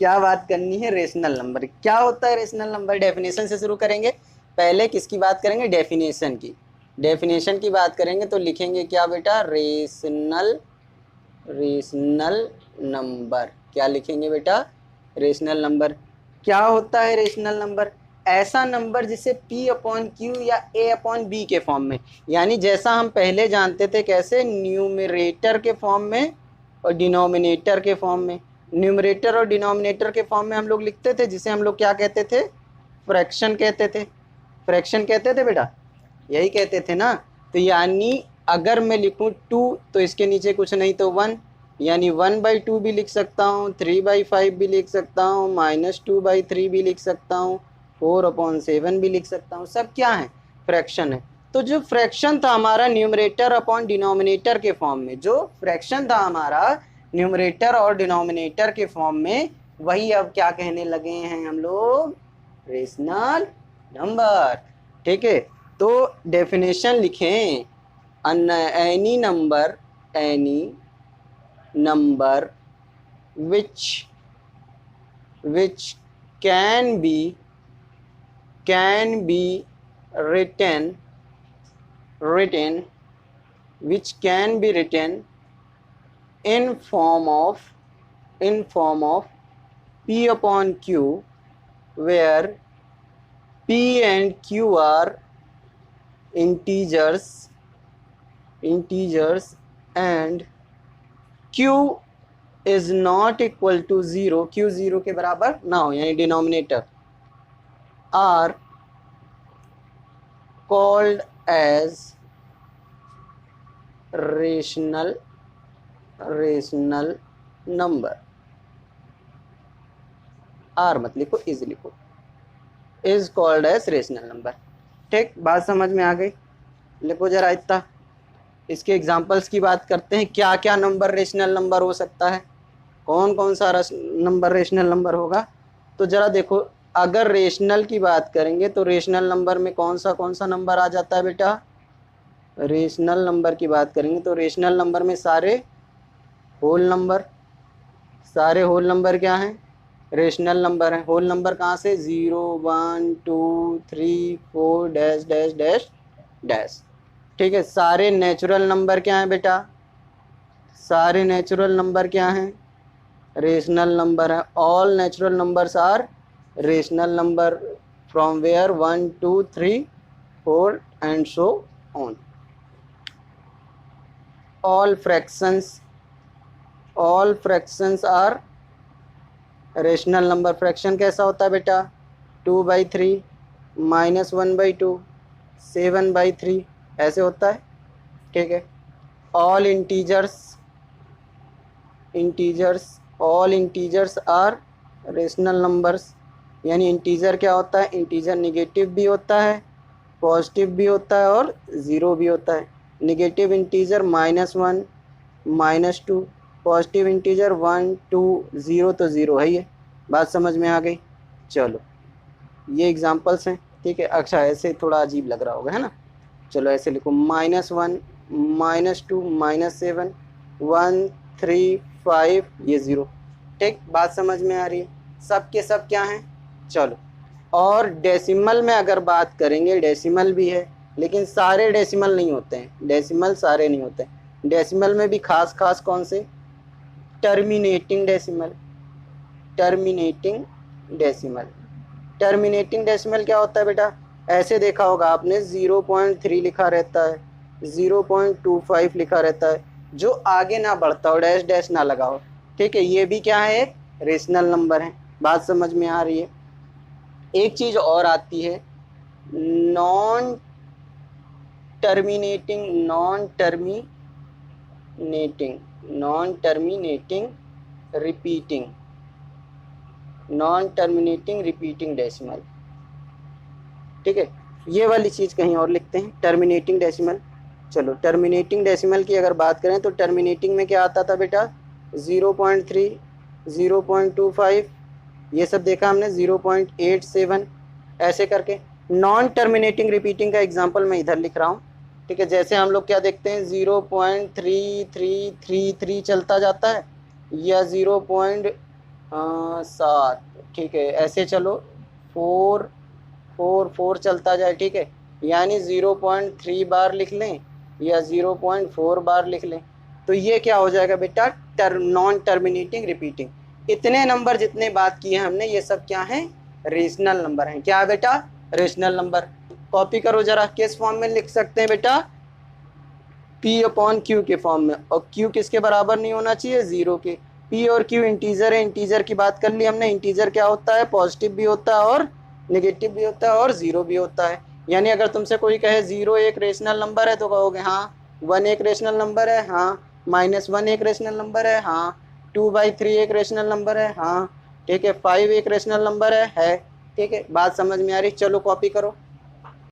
क्या बात करनी है? रेशनल नंबर क्या होता है? रेशनल नंबर डेफिनेशन से शुरू करेंगे। पहले किसकी बात करेंगे? डेफिनेशन की। डेफिनेशन की बात करेंगे तो लिखेंगे क्या बेटा? Rational rational number. क्या लिखेंगे बेटा? Rational number. क्या होता है रेशनल नंबर? ऐसा नंबर जिसे P अपॉन क्यू या A अपॉन बी के फॉर्म में, यानी जैसा हम पहले जानते थे कैसे, न्यूमरेटर के फॉर्म में और डिनोमिनेटर के फॉर्म में। न्यूमरेटर और डिनोमिनेटर के फॉर्म में हम लोग लिखते थे, जिसे हम लोग क्या कहते थे? फ्रैक्शन कहते थे। फ्रैक्शन कहते थे बेटा, यही कहते थे ना। तो यानी अगर मैं लिखूं 2 तो इसके नीचे कुछ नहीं तो 1, यानी 1/2 भी लिख सकता हूँ, 3/5 भी लिख सकता हूँ, -2/3 भी लिख सकता हूँ, 4/7 भी लिख सकता हूँ। सब क्या है? फ्रैक्शन है। तो जो फ्रैक्शन था हमारा न्यूमरेटर अपॉन डिनोमिनेटर के फॉर्म में, जो फ्रैक्शन था हमारा न्यूमरेटर और डिनोमिनेटर के फॉर्म में, वही अब क्या कहने लगे हैं हम लोग? Rational number. ठीक है, तो डेफिनेशन लिखें। Any number which can be written which can be written in form of P upon Q, where P and Q are integers and Q is not equal to 0, Q 0 के बराबर ना हो, यानी denominator, are called as rational number. Are मत लिखो, is लिखो। Is called as rational number. ठीक, बात समझ में आ गई? लिखो जरा इतना। इसके एग्जांपल्स की बात करते हैं। क्या क्या नंबर रेशनल नंबर हो सकता है? कौन कौन सा नंबर रेशनल नंबर होगा? तो जरा देखो, अगर रेशनल की बात करेंगे तो रेशनल नंबर में कौन सा नंबर आ जाता है बेटा? रेशनल नंबर की बात करेंगे तो रेशनल नंबर में सारे होल नंबर क्या हैं? रेशनल नंबर हैं। होल नंबर कहाँ से? 0 1 2 3 4 डैश डैश डैश डैश। ठीक है, सारे नेचुरल नंबर क्या हैं बेटा? सारे नेचुरल नंबर क्या हैं? रेशनल नंबर है। All natural numbers are rational number, from where 1 2 3 4 and so on. All fractions are rational number. Fraction कैसा होता है बेटा? 2/3, -1/2, 7/3, ऐसे होता है। ठीक है। All integers are rational numbers, यानी इंटीजर क्या होता है? इंटीजर निगेटिव भी होता है, पॉजिटिव भी होता है और ज़ीरो भी होता है। निगेटिव इंटीजर -1 -2, पॉजिटिव इंटीजर 1 2 0, तो ज़ीरो है ये। बात समझ में आ गई? चलो, ये एग्जांपल्स हैं। ठीक है। अच्छा, ऐसे थोड़ा अजीब लग रहा होगा, है ना? चलो ऐसे लिखो, -1 -2 -7 1 3 5, ये 0। ठीक, बात समझ में आ रही है? सब के सब क्या हैं? चलो, और डेसिमल में अगर बात करेंगे, डेसिमल भी है, लेकिन सारे डेसिमल नहीं होते हैं। डेसिमल सारे नहीं होते हैं। डेसिमल में भी खास कौन से? Terminating decimal. टर्मिनेटिंग डेसिमल क्या होता है बेटा? ऐसे देखा होगा आपने, 0.3 लिखा रहता है, 0.25 लिखा रहता है, जो आगे ना बढ़ता हो, डैश डैश ना लगा हो। ठीक है, ये भी क्या है? एक रेशनल नंबर है। बात समझ में आ रही है? एक चीज और आती है, नॉन टर्मिनेटिंग रिपीटिंग डेसिमल। ठीक है, ये वाली चीज़ कहीं और लिखते हैं, टर्मिनेटिंग डेसिमल। चलो, टर्मिनेटिंग डेसिमल की अगर बात करें तो टर्मिनेटिंग में क्या आता था बेटा? 0.3, 0.25, ये सब देखा हमने, 0.87, ऐसे करके। नॉन टर्मिनेटिंग रिपीटिंग का एग्जांपल मैं इधर लिख रहा हूँ। ठीक है, जैसे हम लोग क्या देखते हैं, 0.3333 चलता जाता है, या 7, ठीक है, ऐसे चलो 4 4 4 चलता जाए, ठीक है, यानी 0.3 बार लिख लें या 0.4 बार लिख लें, तो ये क्या हो जाएगा बेटा, नॉन टर्मिनेटिंग रिपीटिंग। इतने नंबर जितने बात किए हमने ये सब क्या हैं, रेशनल नंबर हैं। क्या है बेटा, रेशनल नंबर। कॉपी करो जरा, किस फॉर्म में लिख सकते हैं बेटा, P/Q के फॉर्म में, और Q किसके बराबर नहीं होना चाहिए, 0 के। P और Q इंटीजर है, इंटीजर की बात कर ली हमने। इंटीजर क्या होता है, पॉजिटिव भी होता है और नेगेटिव भी होता है और 0 भी होता है। यानी अगर तुमसे कोई कहे 0 एक रेशनल नंबर है तो कहोगे हाँ। 1 एक रेशनल नंबर है, हाँ। -1 एक रेशनल नंबर है, हाँ। 2/3 एक रेशनल नंबर है, हाँ। ठीक है, 5 एक रेशनल नंबर है। ठीक है, बात समझ में आ रही, चलो कॉपी करो।